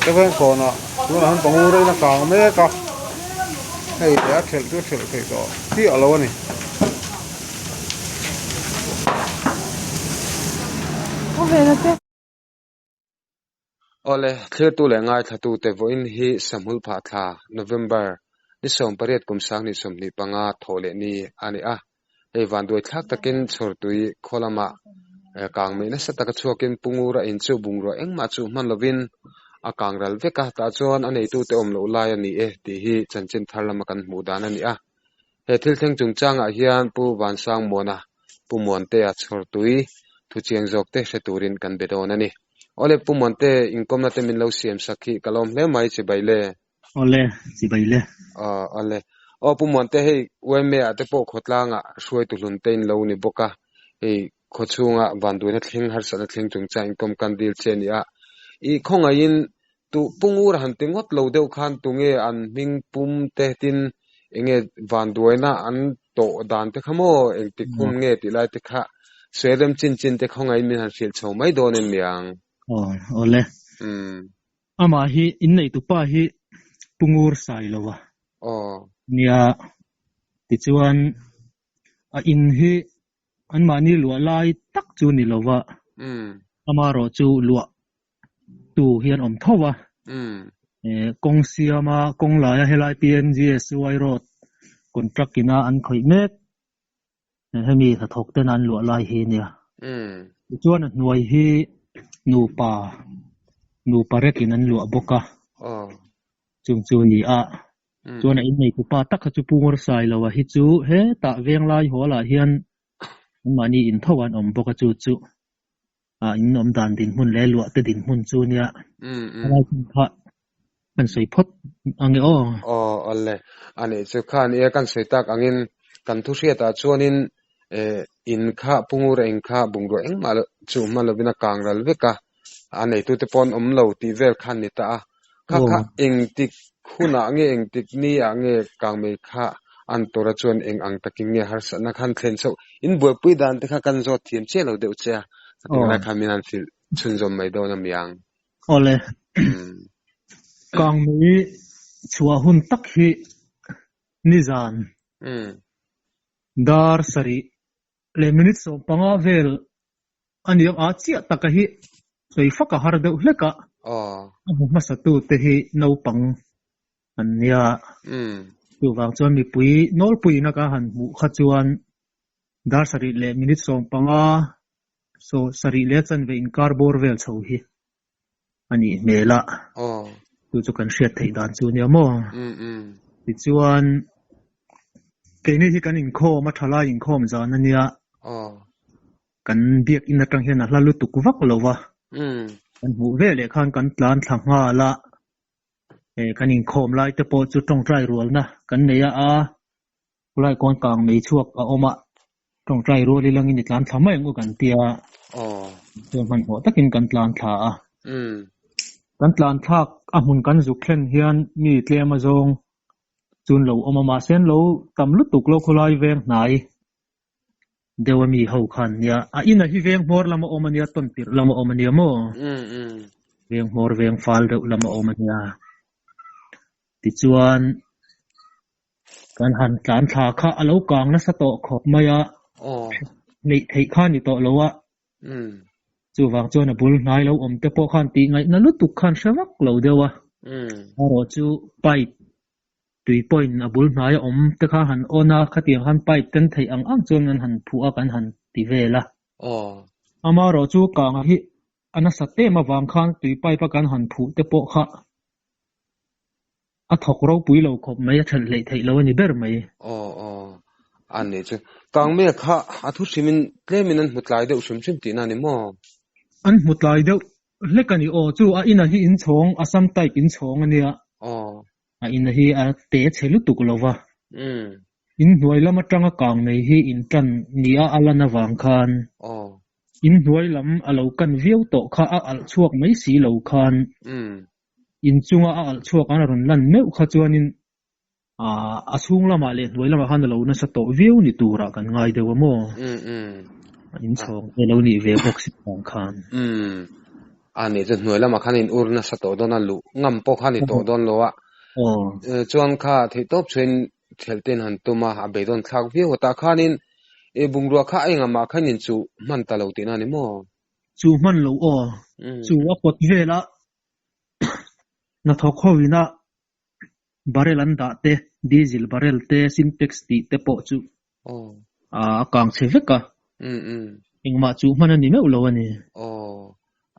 te ven kona tu han pangure na kang me ka hei ya thel thei to ti alo ni o vela te ole thir tu le ngai thatu te voin hi samhul pha tha November ni som pariat kum sang ni som ni panga thole ni ani a ei van doi thak takin chhortui kholama kang me na sataka chuakin pungura in chu bungro engma chu man lovin akang ral veka ta chuan anei tu te omlo lai ani ti hi chanchin tharlama kan hmu dan ani a he thil theng chungchang a hian pu wan sang mona pu monte a chhortui thu chiang jok te hreturin kan bedon ani ole pu monte inkom na te min lo siam sakhi kalom hle mai chi baile ole chi baile ole pu monte hei weme ate po khotlanga hruai tu hlun tein lo ni boka hei khochunga banduina thling har sana thling chungcha inkom kan dil cheni a I khonga in tu pungur han tingot lo deu khan tunge an ming pum te tin enge banduina an to dan te khamo eng ti kum nge ti lai te kha serem chin te khonga in min han fil chho mai don en miang ole ama hi in nei tu pa hi pungur sai lowa nia ti chuan a in hi an mani lua lai tak chu ni lowa ama ro chu lua tu hian om thowa kong siama kong la ya helai PNGS wai road contract ina an khoi mek hemi tha thok ten an lua lai hi nia chuan nuai hi nu parekin an lua boka chung chu ni a chuan in nei ku pa tak chu pungur sai lawa hi chu he ta veng lai hola hian mani in thowan om boka chu in om dan din mun le lua te din mun chu nia ala kha kan sei phot ange alle ane chu khan e kan sei tak angin kan thu ria ta chuanin in kha pungur eng kha bungro eng mal chu malovina kangral veka ane tu te pon om lo ti vel khan ni ta kha eng tik khuna nge eng tik ni ange kangme kha an tora chuan eng ang taking nge har sana khan thlen so in boi pui dan te kha kan zo thiem che lo deu cha na khaminan fil chunjom mai do na miang ole kangme chua hun tak hi nizan dar sari le minute so panga vel ani a chia takahi sei faka har deuh hleka masatu te hi no pang ania tu wang chuan mi pui nol pui na ka han mu kha chuan dar sari le minute so panga so sari le chan ve in carbor vel chho hi ani mela tu chu kan hriat thei dan chu nia mo ti chuan ke ni hi kan in kho ma thala in khom zan ania kan biak in atang hian a hlalu tuk vak lowa kan hu ve le khan kan tlan thlanga la kan in khom lai te po chu tong trai rual na kan neya a lai kon kang mei chuak a oma tong trai ro li langin ni tlan thamai ngu kan tia chu man ho takin kan tlan tha a kan tlan thak a hun kan zu khen hian mi tlema zong chun lo oma ma sen lo tam lu tuk lo khulai veng nai dewami ho khan nia a ina hi veng mor lama omania ton tir lama omania mo veng mor veng fal de lama omania ti chuan kan han tlan tha kha alo kang na sa to khop maya nei thei khan ni to lowa chu wang chuan a bul nai lo om te po khan ti ngai na lu tuk khan shawak lo dewa aro chu pipe 3 point a bul nai om te kha han ona khatiang han pipe ten thei ang chuan an han phu a kan han ti vela ama ro chu kang hi ana satte ma wang khan 3 pipe kan han phu te po kha a thok ro pui lo khop mai a than lei thei lo ni ber mai ane chu kang me kha a thu simin klemin an mutlai de usum chim ti na ni mo an mutlai de lekani chu a ina hi in chhong asam type in chhong ania a ina hi a te chhelu tuk lowa in hnuai lama tanga kang nei hi in tan nia alana wang khan in hnuai lam alo kan viau to kha a al chuak mai si lo khan in chunga a al chuak an ron lan meu kha chuanin asung lama le hnuai lama han lo na sa to viau ni tura kan ngai dewa mo in chhong elo ni ve box khan อันนี้จะหน่วยละมาคันอินอุรนะสะโตดอนันลุงำปอคันอิโตดอนโลอะจวนค่าที่ตบเชนเทลตินหันตุมาอาเบดอนทากวิวตาคันินบุงรัวค่าเองมาคันอินจูมันตะลาวตินานิโมจูมันโลจูว่าปดเวละนะทอกโควินะบาร์เรลันดาเตดีเซลบาร์เรลเตซินเท็กซ์ติเตปอจูกางเชฟกะอิงมาจูมันนี่ไม่อุลวันนี่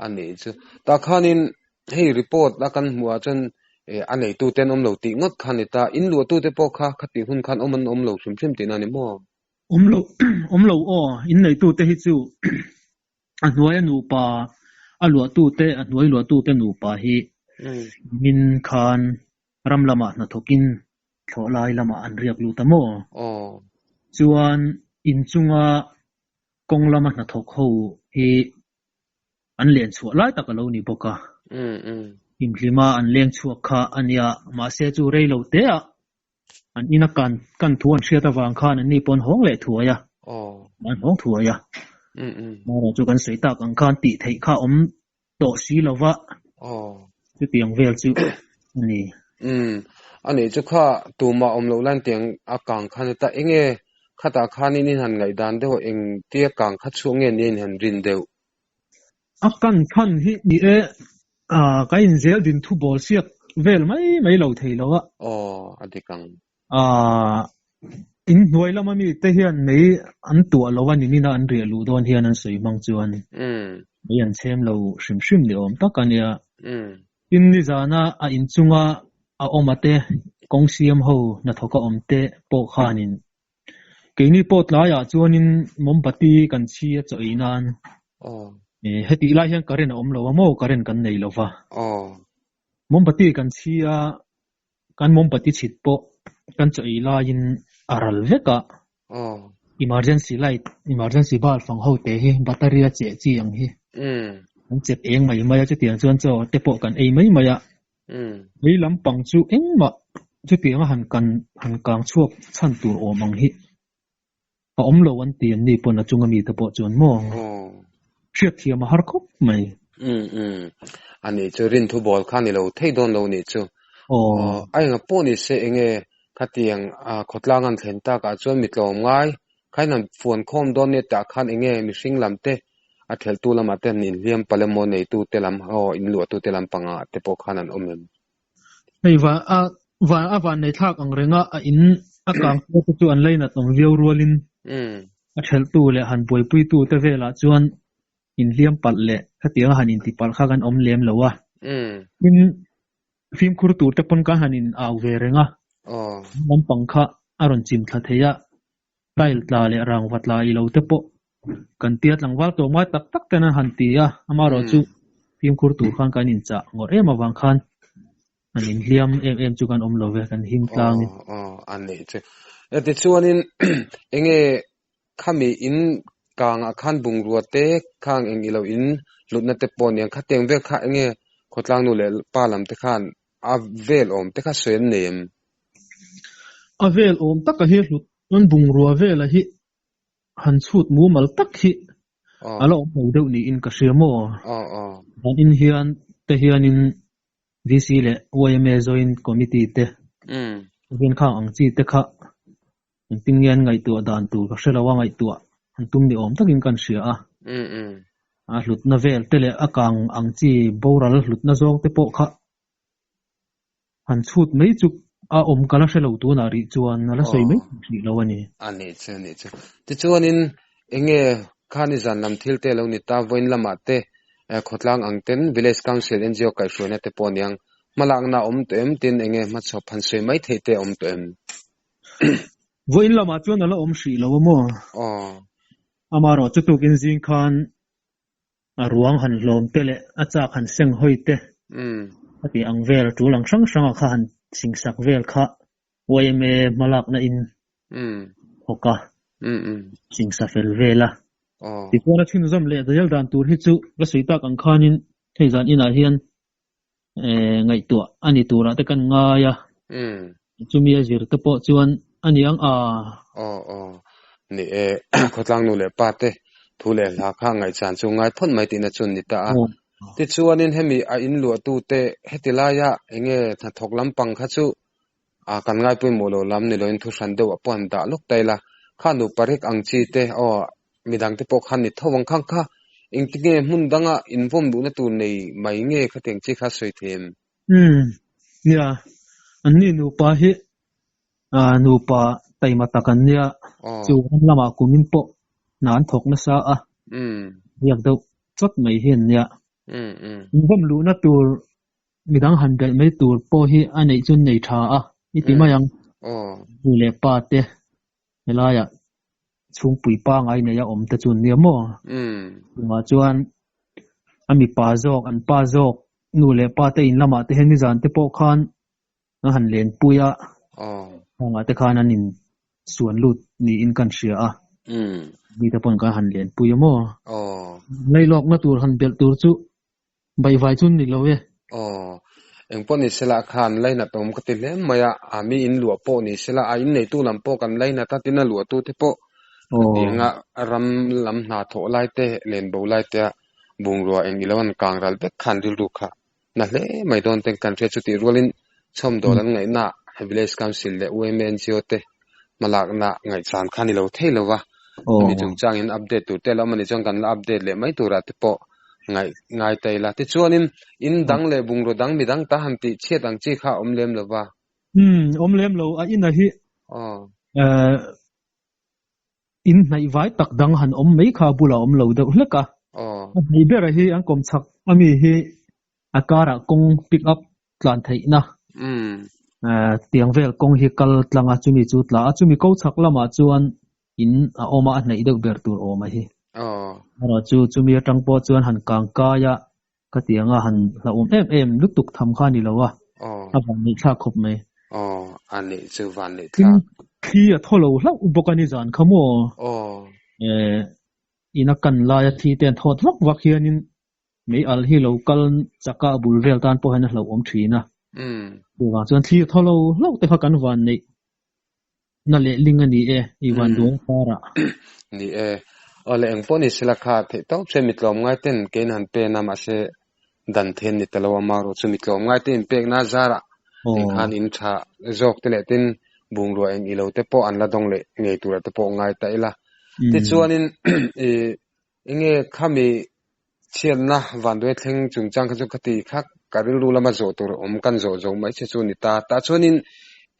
อันนี้จูตาคันินให้รีพอร์ตละกันหัวจนอันไหนตู้เต้นโลติงดคันนี่ตาอินลัวตู้เตปอค่ะคัดติหุ่นคันมันโลชิมตินานิโมโลอินไหนตู้เตฮิจูอันหัวหนูปาอันลัวตู้เตอันหัวลัวตู้เตหนูปาฮิมินคันรำละมานะทกินโถลายละมาอันเรียกลูตโมจวนอินจุงากงละมานะทกเขาฮีอันเลียนชัวไล่ตะกะโลนี่บกะอิมพลิมาอันเลียนชัวค่ะอันยามาเซจูเรโลเตะอันอินักกันทวนเชียตะวางคันนี่ปนห้องเละถัวยะมันห้องถัวยะมาเราจูกันสวยตากังคันติไทยข้าโตสีละวะจุดเตียงเวลจูนี่อันนี้จะข้าตัวมาโลลันเตียงอากางคันแต่เองข้าตาคันนี่หันไงดันเดียวเองเตียกางคัดช่วงเงี้ยหันรินเดียวอาการคันที่นี่ก็อินเซลดินทุบอลเสียเวลไม่เหลาเทแล้วอ่ะอันที่กังอินหน่วยละมันมีแต่เฮียนไม่อันตัวละวันนี้น่าอันเรียลูดอนเฮียนอันสวยมังจวนไม่ยันเชื่อมเราชิมเดียวตักกันเนี่ยอินนี่จานะอินจุงอมเตกงซีมหูนัทก็เตปกขานินเกนี่ปดลายจวนินมุมปฏิกันชีจะอีนันเฮติลายยังการเรนเราว่าโมการเรนกันในเราว่ามุมปฏิกันชีกันมุมปฏิฉิดปกันจะอีลายินอารัลเวกะemergency light emergency bulb ฟังหูเตะฮีแบตเตอรี่เจ๊จีอย่างฮีมันเจ็บเองไม่จะเตียงจวนจะเตปกันไม่ไม่ลำปังจูเองมาจะเตียงหันกลางช่วงชั้นตัวอมังฮิเราวันเตียนนี่ปนจุงมีเตปจวนมองเชื่อเทียมหาร์คบไหมอันนี้จะรินทุบอลคันนี่เราเทดอนเรานี่จูไอ้เงาปนี่เสเองขัดเตียงขดลางันเห็นตากจวนมิดลมง่ายใครนั่นฝนคมดอนเนี่ยตาคันเองมีสิ่งลำเตอัดเทลตูลำมาเต็มนินเลี้ยมปลาโมในตูเตลำอินลัวตูเตลำปังเตปกขันันเมไม่ว่าในทักอังเรงอินอากางตัวจวนเลยนะต้องเวียวรัวลินอัดเทลตูเลยหันป่วยปุยตูเตเวลาจวนอินเลี้ยมปัดเลยขัดเตียงหันอินติปัลข้ากันเลี้ยมแล้ววะอินฟิล์มคุรตูเตปนกันหันอินเอาเวเรงมันปังข้าอารมณ์จิมทัดเฮียไล่ตาเลยรางวัดลายเราเตปกันเตียดหลังวัดตัวมาตักแต่นั้นหันตีอามาเราจูฟิล์มคุรตูข้างกันอินจะงอมาบางคันอันนี้เลี้ยมจูกันโลเวกันหิมกลางอันนี้เจ้าแต่ชวนอินข้ามีอินกลางคันบุงรัวเตะข้างเราอินหลุดนั่นเตปอนอย่างขัดเตียงเวกข้าขดลางนู่นเลยป้าลำเตะขันเวลเตะขัดเสียนเนียมเวลตักก็เฮียหลุดนั่นบุงรัวเวลฮิหันสูดมูมัลตักฮิเราเดี๋ยวนี้อินกระเสียโม่อินเฮียนแต่เฮียนินดีซีเล่ว่ายังไม่จอยน์คอมมิตี้เตะเป็นข้างอังจีเตะข้าติงยันไงตัวด่านตัวก็เชื่อว่าไงตัวหันตุ้มเดี๋ยวตักอินกันเสียหลุดนาเวลเตะเล่อากางอังจีบอรัลหลุดนาจงเตะโปข้าหันสูดไม่จุกกันแล้วเชื่อเราตัวนาริจวนนั่นละสวยไหมสิเราวันนี้อันนี้เจ้าที่จวนอินข้านิจันลำทิลเตเรานี่ตาวันละมาเตขดลางอังเต็น village council NGO ไก่ชวนเนี่ยเตปอนยังมาลังน่าเต็มตินมาชอบพันสวยไหมเทเตเต็มวันละมาจวนนั่นละสิเราว่ามั่วอามาเราจะตุกินซิงคันรวงหันลมเตะอาจารย์หันเสียงหอยเตะที่อังเวลจูหลังช่างข้าหันสิงสักเวลข้าว่ายังไม่มาลักนั่นโอกาสิงสักเวลที่พวกนักชินจำเลยแต่ยังด่านตัวที่จู่ก็สุดท้ายกันข้านินที่จานอินาเฮียนไงตัวอันนี้ตัวละแต่กันง่ายจู่มีอะไรจะปอจวนอันนี้ยังนี่ขดลังนู่นเลยป้าเต้ทุเรศหาข้างไงจานจู่ไงพ้นไม่ติดนะจุนนี่ตา ti chuanin hemi a in lu tu te hetilaya enge tha thok lampang kha chu a kan ngai pui mo lo lam ni loin thu san de wa pon da lok taila khanu parik angchi te o midang te pok khan ni thowang khang kha ingtinge mun danga invom du na tu nei mai nge khateng chi kha soi them ya anni nu pa hi nu pa taimata kan nia chu lama kumin po nan thok na sa a yak do chot mai hen nia invom lu na tur midang han dal mai tur po hi anei chun nei tha a iti mayang bu le pa te helaya chung pui pa ngai ne ya om ta chun nia mo ma chuan ami pa jok an pa jok nu le pa te in lama te hen ni zan te po khan na han len puya nga te khan anin suan lut ni in kan sia a mi ta pon ka han len puya mo nei lok na tur han bel tur chu bai vai chun ni lo we engpon ni sela khan laina tom ka ti lem maya ami in lu po ni sela a in nei tu lam po kan laina ta tin lu tu te po nga ram lam na tho lai te len bo lai te bung ro eng ilawan kang ral be khan dil ru kha na le mai don ten kan tre chu ti rolin chom dolan ngai na village council le women jote malak na ngai chan khan ni lo thei lo wa mi chung chang in update tu te la mani chang kan la update le mai tu ra te po ngai tai la ti chuanin in dang le bung ro dang mi dang ta han ti che dang chi kha omlem lo wa omlem lo a in a hi in nai vai tak dang han om mai kha bula om lo de hleka nei bera hi an kom chak ami hi akara kong pick up tlan thei na tiang vel kong hi kal tlanga chumi chu tla chumi ko chak lama chuan in a oma a nei deuh ber tur oma hi ara chu chumi atang po chuan han kang ka ya ka tianga han la em lutuk tham kha ni lowa abang ni thla khop mai ani chu van ni thla khi a tholo hlau bokani zan khamo ina kan la ya thi ten thot lok wa khianin mei al hi local chaka bul vel tan po han hlo om thina wa chuan thi tholo hlau te kha kan van nei na le lingani iwan dong para ni ole engponi silakha the to chemitlom ngai ten ken han pe na ma se dan then ni telawa maro chemitlom ngai ten pe na zara khan in tha jok te le tin bung ro eng ilo te po an la dong le ngei tur te po ngai ta ila ti chuanin enge khami chian na van doi thleng chung chang kha chu khati khak karil ru lama zo tur om kan zo zo mai che chu ni ta chuanin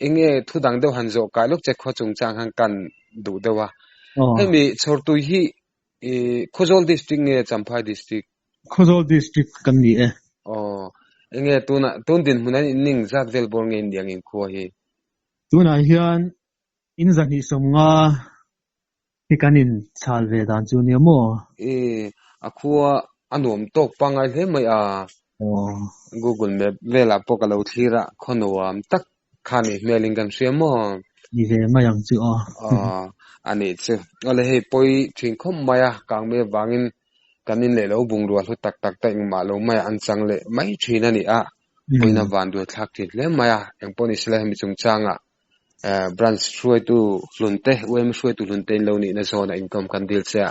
enge thu dang deuh han zo kai lok che kho chung chang han kan du dewa hemi chortu hi Khojol district nge Champhai district Khojol district kan ni enge tun din hunan ning zat vel bor nge indiang in kho hi tuna hian in zani somnga hikanin chal ve dan chu ni mo akhua anom tok pangai he mai Google Map vela pokalo thira khonowam tak khani mailing kan siamo ni ve mayang chu ani chu ole he poi thing khom maya kang me wangin kanin le lo bung ro lu tak tak ta ing ma lo mai an chang le mai thina ni poina van du thak thi le maya engponi sele mi chung changa branch shuai tu lunte wem shuai tu lunte lo ni na zona income kan dil cha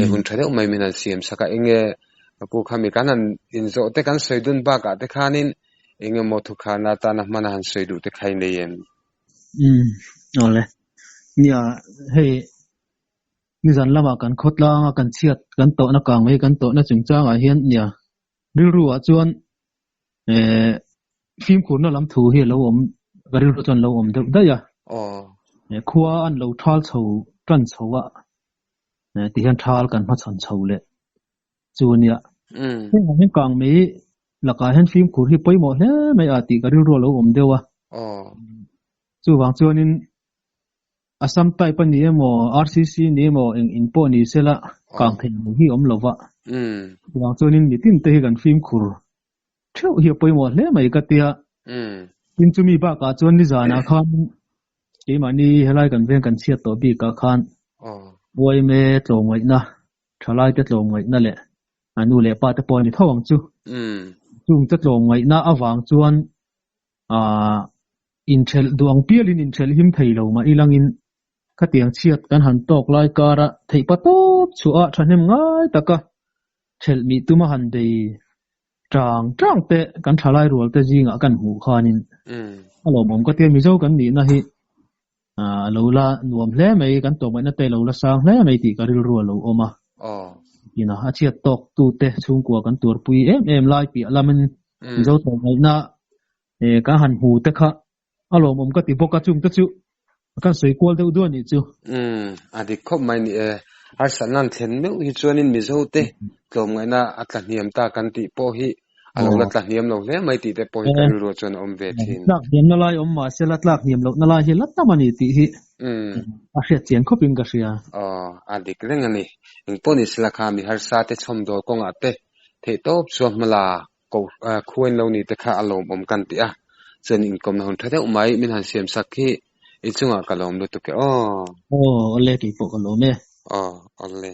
e hun thare mai minan sim saka enge apu khami kanan in zo te kan soidun ba ka te khanin enge mo thu khana ta na man han soidu te khai nei en ole nia he ni zan lama kan khotla kan chiat kan to na kang mai kan to na chung changa hian nia ru a chuan phim khur na lam thu hi lo om garil ro chon lo om da ya khuwa an lo thal chho tran chhowa ti han thal kan ma chon chho le chunia hin kang me laka hen phim khur hi poimo hle mai ati garil ro lo om dewa chu wang chuanin Assam tai pa ni mo RCC ni mo in po ni sela kang thei hi om lova wang chuanin mi tin te hi kan phim khur theu hi poimo hle mai ka tia in chumi ba ka chuan ni zana khan ke mani helai kan ven kan chiat to bi ka khan boi me tlongoi na thalai te tlongoi na le anu le pa te pon ni thawang chu chung te tlongoi na awang chuan intel duang pialin intel him theilo ma ilangin khatiang chiat kan han tok lai kara thei patop chu a thanem ngai taka thel mi tuma han dei trang te kan thalai rol te jinga kan hu khanin alo mom ka te mi zo kan ni na hi lo la nuam hle mai kan to mai na te lo la sang hle mai ti ka ril ro lo oma ina a chia tok tu te chung kwa kan tur pui em lai pi alamen mi zo to mai na ka han hu te kha alo mom ka ti boka chung te chu kan sei kwal de u ni chu adi khop mai ni har sanan thlen me hi chuanin mi zo te tlom ngai na atla niam ta kan ti po hi alo la tla niam lo le mai ti te po hi kan ro chuan om ve thin tlak niam na lai om ma se la tlak niam lo na lai hi lat ta mani ti hi a hriat chian khopin ka ria adi kleng ani ing ponis la kha mi har sa te chom do ko nga te the top so mala ko khuin lo ni te kha alo om kan ti a chen in kom na hon thade umai min han siam sakhi ichunga kalom lo to ke le ki po ko lo me ole